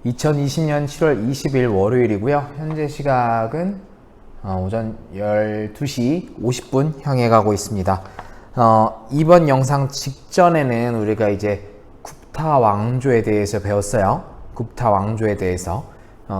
2020년 7월 20일 월요일이고요. 현재 시각은 오전 12시 50분 향해 가고 있습니다. 이번 영상 직전에는 우리가 이제 굽타 왕조에 대해서 배웠어요. 굽타 왕조에 대해서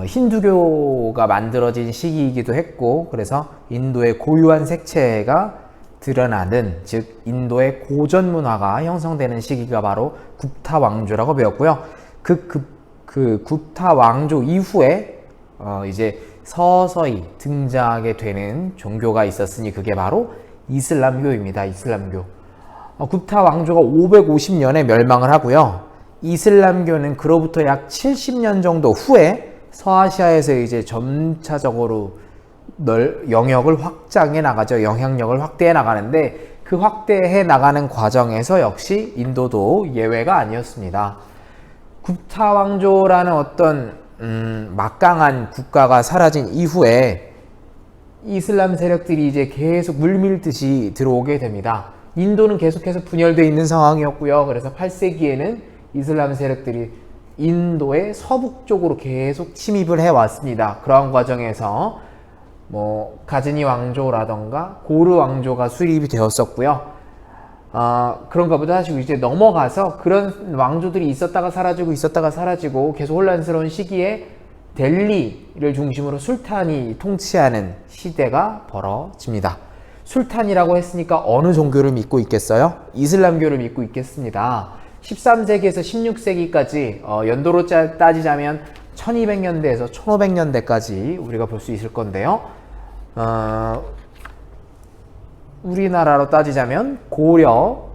힌두교가 만들어진 시기이기도 했고, 그래서 인도의 고유한 색채가 드러나는, 즉 인도의 고전 문화가 형성되는 시기가 바로 굽타 왕조라고 배웠고요. 그 굽타 왕조 이후에 이제 서서히 등장하게 되는 종교가 있었으니 그게 바로 이슬람교입니다. 이슬람교. 굽타 왕조가 550년에 멸망을 하고요. 이슬람교는 그로부터 약 70년 정도 후에 서아시아에서 이제 점차적으로 영역을 확장해 나가죠. 영향력을 확대해 나가는데, 그 확대해 나가는 과정에서 역시 인도도 예외가 아니었습니다. 굽타 왕조라는 어떤 막강한 국가가 사라진 이후에 이슬람 세력들이 이제 계속 물밀듯이 들어오게 됩니다. 인도는 계속해서 분열되어 있는 상황이었고요. 그래서 8세기에는 이슬람 세력들이 인도의 서북쪽으로 계속 침입을 해왔습니다. 그러한 과정에서 가즈니 왕조라던가 고르 왕조가 수립이 되었었고요. 그런가 보다 하시고 이제 넘어가서 그런 왕조들이 있었다가 사라지고 계속 혼란스러운 시기에 델리를 중심으로 술탄이 통치하는 시대가 벌어집니다. 술탄이라고 했으니까 어느 종교를 믿고 있겠어요? 이슬람교를 믿고 있겠습니다. 13세기에서 16세기까지 연도로 따지자면 1200년대에서 1500년대까지 우리가 볼 수 있을 건데요. 우리나라로 따지자면 고려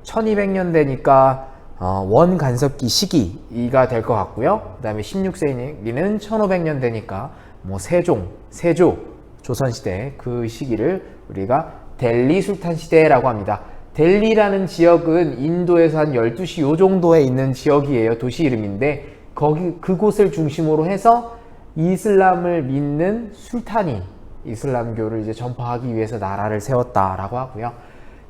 1200년대니까 원간섭기 시기가 될 것 같고요. 그 다음에 16세기는 1500년대니까 세조 조선시대, 그 시기를 우리가 델리 술탄 시대라고 합니다. 델리라는 지역은 인도에서 한 12시 요 정도에 있는 지역이에요. 도시 이름인데 그곳을 중심으로 해서 이슬람을 믿는 술탄이 이슬람교를 이제 전파하기 위해서 나라를 세웠다라고 하고요.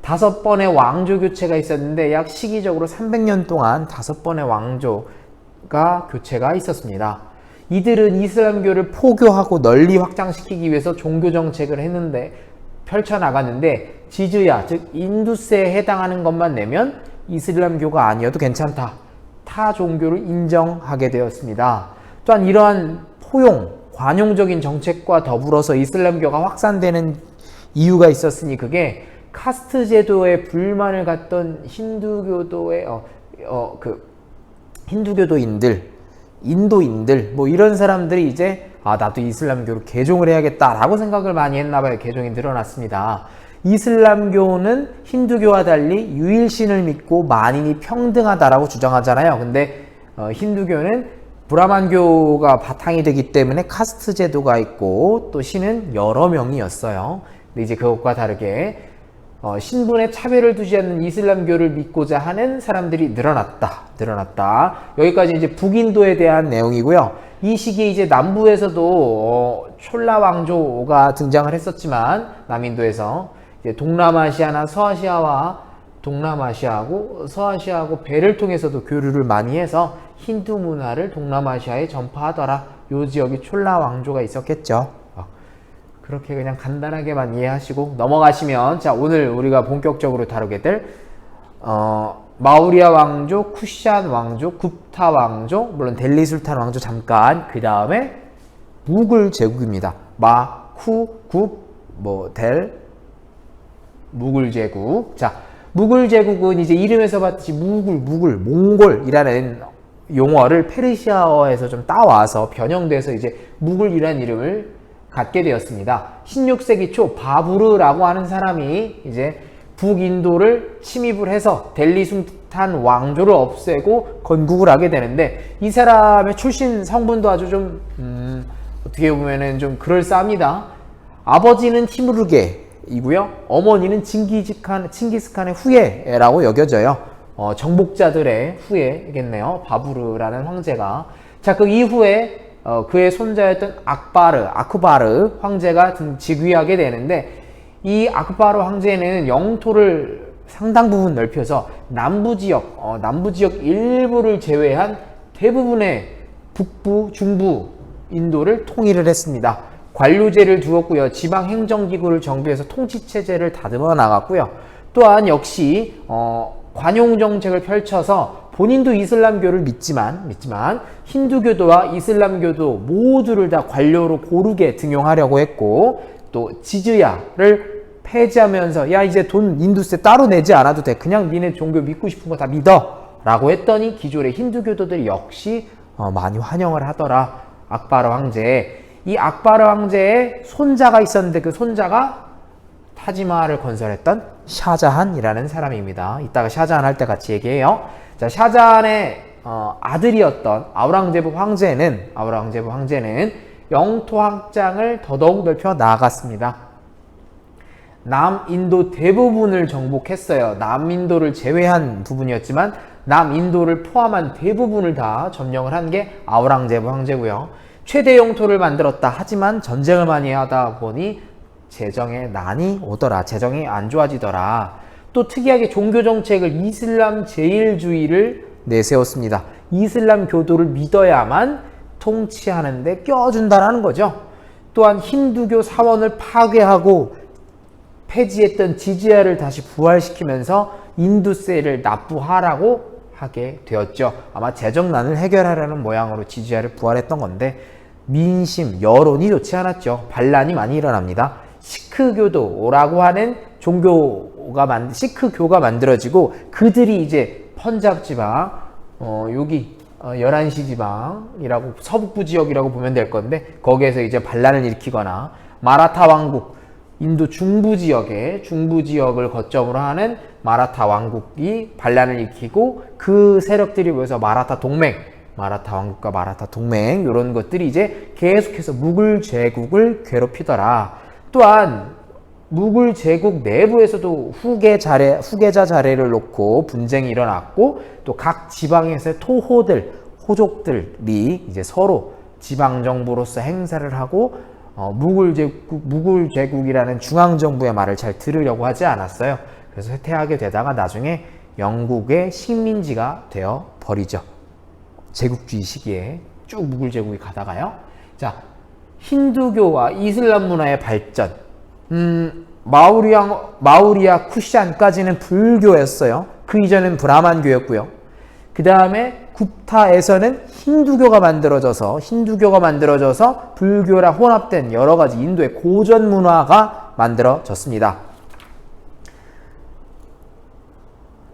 5번의 왕조 교체가 있었는데 약 시기적으로 300년 동안 5번의 왕조가 교체가 있었습니다. 이들은 이슬람교를 포교하고 널리 확장시키기 위해서 종교 정책을 펼쳐나갔는데 지즈야, 즉 인두세에 해당하는 것만 내면 이슬람교가 아니어도 괜찮다, 타 종교를 인정하게 되었습니다. 또한 이러한 관용적인 정책과 더불어서 이슬람교가 확산되는 이유가 있었으니 그게 카스트 제도에 불만을 갖던 힌두교도인들, 인도인들 이런 사람들이 이제 나도 이슬람교로 개종을 해야겠다라고 생각을 많이 했나봐요. 개종이 늘어났습니다. 이슬람교는 힌두교와 달리 유일신을 믿고 만인이 평등하다라고 주장하잖아요. 근데 힌두교는 브라만교가 바탕이 되기 때문에 카스트 제도가 있고 또 신은 여러 명이었어요. 근데 이제 그것과 다르게 신분의 차별을 두지 않는 이슬람교를 믿고자 하는 사람들이 늘어났다. 여기까지 이제 북인도에 대한 내용이고요. 이 시기에 이제 남부에서도 촐라 왕조가 등장을 했었지만, 남인도에서 이제 동남아시아나 서아시아하고 배를 통해서도 교류를 많이 해서 힌두 문화를 동남아시아에 전파하더라. 요 지역이 촐라 왕조가 있었겠죠. 그렇게 그냥 간단하게만 이해하시고 넘어가시면, 자, 오늘 우리가 본격적으로 다루게 될 마우리아 왕조, 쿠샨 왕조, 굽타 왕조, 물론 델리 술탄 왕조 잠깐, 그 다음에 무굴 제국입니다. 무굴 제국. 자, 무굴 제국은 이제 이름에서 봤듯이 몽골이라는 용어를 페르시아어에서 좀 따와서 변형돼서 이제 무굴이라는 이름을 갖게 되었습니다. 16세기 초 바부르라고 하는 사람이 이제 북인도를 침입을 해서 델리 술탄 왕조를 없애고 건국을 하게 되는데, 이 사람의 출신 성분도 아주 좀 어떻게 보면은 좀 그럴싸합니다. 아버지는 티무르게이고요. 어머니는 칭기스칸의 후예라고 여겨져요. 정복자들의 후예겠네요. 바부르라는 황제가. 자, 그 이후에 그의 손자였던 아크바르 황제가 즉위하게 되는데, 이 아크바르 황제는 영토를 상당 부분 넓혀서 남부 지역 일부를 제외한 대부분의 북부, 중부 인도를 통일을 했습니다. 관료제를 두었고요. 지방행정기구를 정비해서 통치체제를 다듬어 나갔고요. 또한 역시 관용정책을 펼쳐서 본인도 이슬람교를 믿지만 힌두교도와 이슬람교도 모두를 다 관료로 고르게 등용하려고 했고, 또 지즈야를 폐지하면서 야 이제 돈 인두세 따로 내지 않아도 돼, 그냥 니네 종교 믿고 싶은 거 다 믿어 라고 했더니 기존의 힌두교도들이 역시 많이 환영을 하더라. 악바르 황제, 이 악바르 황제의 손자가 있었는데 그 손자가 타지마할을 건설했던 샤자한이라는 사람입니다. 이따가 샤자한 할 때 같이 얘기해요. 자, 샤자한의 아들이었던 아우랑제브 황제는 영토 확장을 더더욱 넓혀 나아갔습니다. 남인도 대부분을 정복했어요. 남인도를 제외한 부분이었지만 남인도를 포함한 대부분을 다 점령을 한 게 아우랑제브 황제고요. 최대 영토를 만들었다. 하지만 전쟁을 많이 하다 보니 재정에 난이 오더라. 재정이 안 좋아지더라. 또 특이하게 종교정책을 이슬람 제일주의를 내세웠습니다. 이슬람 교도를 믿어야만 통치하는 데 껴준다라는 거죠. 또한 힌두교 사원을 파괴하고 폐지했던 지지야를 다시 부활시키면서 인두세를 납부하라고 하게 되었죠. 아마 재정난을 해결하려는 모양으로 지지야를 부활했던 건데 민심, 여론이 좋지 않았죠. 반란이 많이 일어납니다. 시크교도라고 하는 시크교가 만들어지고 그들이 이제 펀잡 지방, 여기 11시 지방이라고 서북부 지역이라고 보면 될 건데 거기에서 이제 반란을 일으키거나 마라타 왕국, 인도 중부 지역을 거점으로 하는 마라타 왕국이 반란을 일으키고 그 세력들이 모여서 마라타 왕국과 마라타 동맹 이런 것들이 이제 계속해서 무굴 제국을 괴롭히더라. 또한 무굴 제국 내부에서도 후계자 자리를 놓고 분쟁이 일어났고 또 각 지방에서의 호족들이 이제 서로 지방 정부로서 행사를 하고 무굴 제국이라는 중앙 정부의 말을 잘 들으려고 하지 않았어요. 그래서 쇠퇴하게 되다가 나중에 영국의 식민지가 되어 버리죠. 제국주의 시기에 쭉 무굴 제국이 가다가요. 자, 힌두교와 이슬람 문화의 발전. 마우리아 쿠샨까지는 불교였어요. 그 이전은 브라만교였고요. 그 다음에 굽타에서는 힌두교가 만들어져서 불교랑 혼합된 여러 가지 인도의 고전 문화가 만들어졌습니다.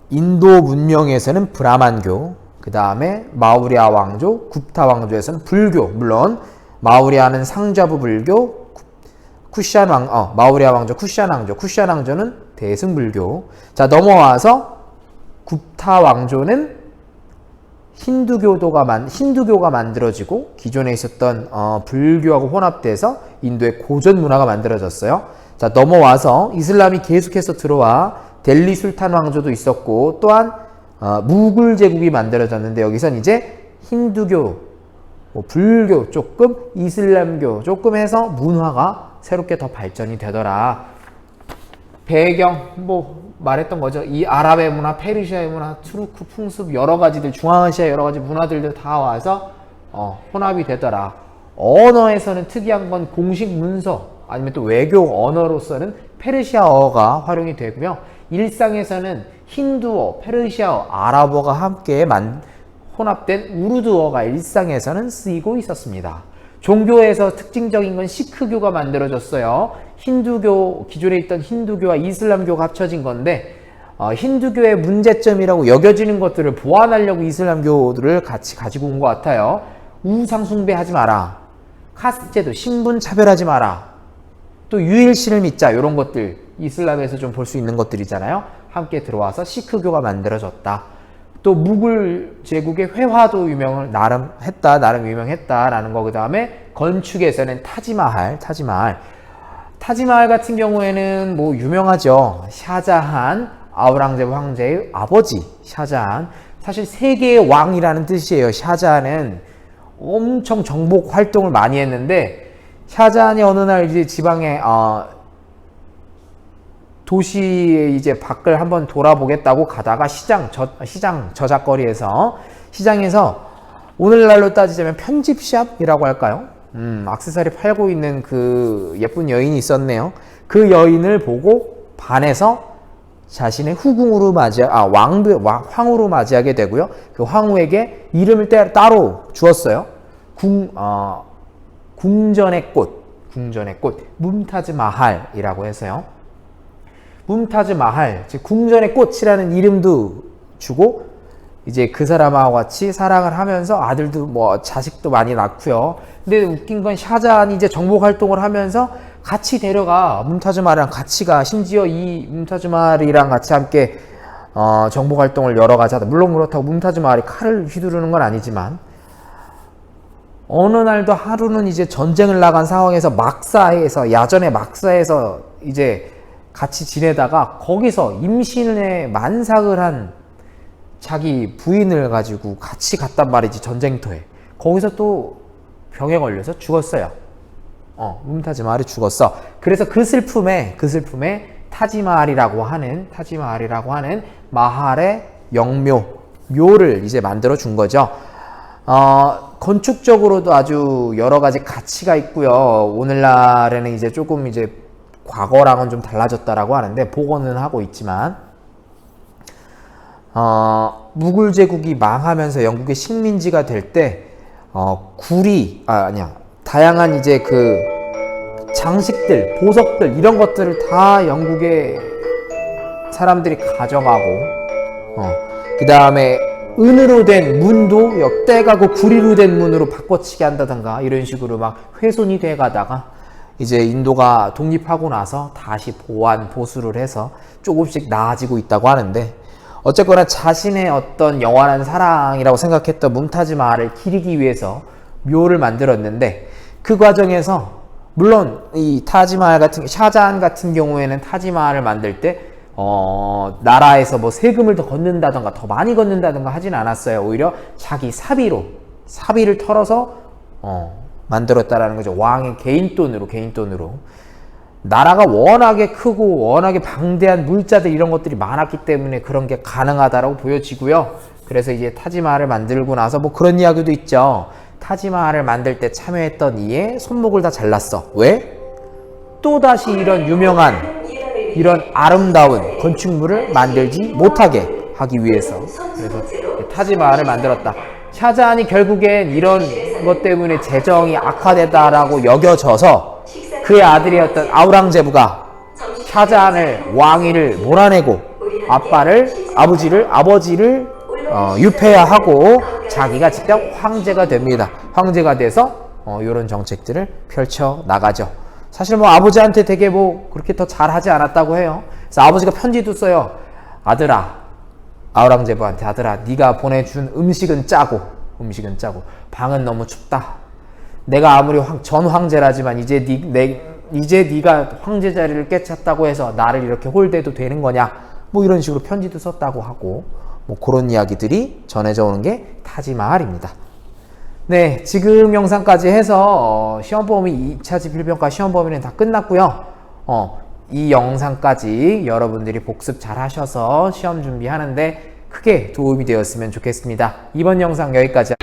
인도 문명에서는 브라만교, 그 다음에 마우리아 왕조, 굽타 왕조에서는 불교, 물론 마우리아는 상좌부 불교, 마우리아 왕조, 쿠샨 왕조는 대승불교. 자, 넘어와서 굽타 왕조는 힌두교가 만들어지고 기존에 있었던 불교하고 혼합돼서 인도의 고전 문화가 만들어졌어요. 자, 넘어와서 이슬람이 계속해서 들어와 델리 술탄 왕조도 있었고 또한 무굴 제국이 만들어졌는데 여기선 이제 힌두교, 불교 조금, 이슬람교 조금 해서 문화가 새롭게 더 발전이 되더라. 배경 말했던 거죠. 이 아랍의 문화, 페르시아의 문화, 투르크 풍습 여러 가지들, 중앙아시아 여러 가지 문화들도 다 와서 혼합이 되더라. 언어에서는 특이한 건 공식 문서 아니면 또 외교 언어로서는 페르시아어가 활용이 되고요. 일상에서는 힌두어, 페르시아어, 아랍어가 함께 혼합된 우르두어가 일상에서는 쓰이고 있었습니다. 종교에서 특징적인 건 시크교가 만들어졌어요. 기존에 있던 힌두교와 이슬람교가 합쳐진 건데 힌두교의 문제점이라고 여겨지는 것들을 보완하려고 이슬람교를 같이 가지고 온 것 같아요. 우상 숭배하지 마라. 카스트제도, 신분 차별하지 마라. 또 유일신을 믿자. 이런 것들 이슬람에서 좀 볼 수 있는 것들이잖아요. 함께 들어와서 시크교가 만들어졌다. 또 무굴 제국의 회화도 나름 유명했다라는 거. 그 다음에 건축에서는 타지마할 같은 경우에는 유명하죠. 샤자한, 아우랑제브 황제의 아버지 샤자한. 사실 세계의 왕이라는 뜻이에요. 샤자한은 엄청 정복 활동을 많이 했는데 샤자한이 어느 날 이제 지방에 도시의 이제 밖을 한번 돌아보겠다고 가다가 시장 저작거리에서 오늘날로 따지자면 편집샵이라고 할까요? 액세서리 팔고 있는 그 예쁜 여인이 있었네요. 그 여인을 보고 반해서 자신의 후궁으로 황후로 맞이하게 되고요. 그 황후에게 이름을 따로 주었어요. 궁전의 꽃, 뭄타즈 마할이라고 해서요. 뭄타즈 마할, 즉 궁전의 꽃이라는 이름도 주고 이제 그 사람하고 같이 사랑을 하면서 아들도 뭐 자식도 많이 낳고요. 근데 웃긴 건 샤자한이 이제 정복 활동을 하면서 같이 데려가 뭄타즈 마할이랑 같이 가. 심지어 이 뭄타즈 마할이랑 같이 함께 정복 활동을 여러 가지 하다. 물론 그렇다고 뭄타즈 마할이 칼을 휘두르는 건 아니지만 어느 날도 하루는 이제 전쟁을 나간 상황에서 야전의 막사에서 이제 같이 지내다가 거기서 임신의 만삭을 한 자기 부인을 가지고 같이 갔단 말이지, 전쟁터에. 거기서 또 병에 걸려서 죽었어요. 뭄타즈 마할이 죽었어. 그래서 그 슬픔에 타지마할이라고 하는 마할의 묘를 이제 만들어 준 거죠. 건축적으로도 아주 여러 가지 가치가 있고요. 오늘날에는 이제 조금 이제 과거랑은 좀 달라졌다라고 하는데 복원은 하고 있지만, 무굴 제국이 망하면서 영국의 식민지가 될 때 다양한 이제 그 장식들, 보석들 이런 것들을 다 영국의 사람들이 가져가고, 그 다음에 은으로 된 문도 떼가고 구리로 된 문으로 바꿔치기 한다던가 이런 식으로 막 훼손이 돼 가다가 이제 인도가 독립하고 나서 다시 보수를 해서 조금씩 나아지고 있다고 하는데, 어쨌거나 자신의 어떤 영원한 사랑이라고 생각했던 뭄타즈 마할을 기리기 위해서 묘를 만들었는데, 그 과정에서 물론 이 샤자한 같은 경우에는 타지 마할을 만들 때 나라에서 뭐 세금을 더 걷는다던가 더 많이 걷는다던가 하진 않았어요. 오히려 자기 사비를 털어서 만들었다라는 거죠. 왕의 개인 돈으로. 나라가 워낙에 크고 워낙에 방대한 물자들 이런 것들이 많았기 때문에 그런 게 가능하다라고 보여지고요. 그래서 이제 타지 마할을 만들고 나서 뭐 그런 이야기도 있죠. 타지 마할을 만들 때 참여했던 이의 손목을 다 잘랐어. 왜? 또다시 이런 유명한 이런 아름다운 건축물을 만들지 못하게 하기 위해서. 그래서 타지 마할을 만들었다. 샤자한이 결국엔 이런 것 때문에 재정이 악화되다라고 여겨져서 그의 아들이었던 아우랑제부가 샤자한을 왕위를 몰아내고 아버지를 유폐하고 자기가 직접 황제가 됩니다. 황제가 돼서 이런 정책들을 펼쳐 나가죠. 사실 뭐 아버지한테 되게 뭐 그렇게 더 잘하지 않았다고 해요. 그래서 아버지가 편지도 써요. 아우랑제부한테 네가 보내준 음식은 짜고 방은 너무 춥다. 내가 아무리 전 황제라지만 이제 네가 황제 자리를 꿰찼다고 해서 나를 이렇게 홀대도 되는 거냐, 뭐 이런 식으로 편지도 썼다고 하고, 뭐 그런 이야기들이 전해져 오는 게 타지 마할입니다. 네, 지금 영상까지 해서 시험 범위 2차 지필평가 시험 범위는 다 끝났고요. 이 영상까지 여러분들이 복습 잘 하셔서 시험 준비하는데 크게 도움이 되었으면 좋겠습니다. 이번 영상 여기까지.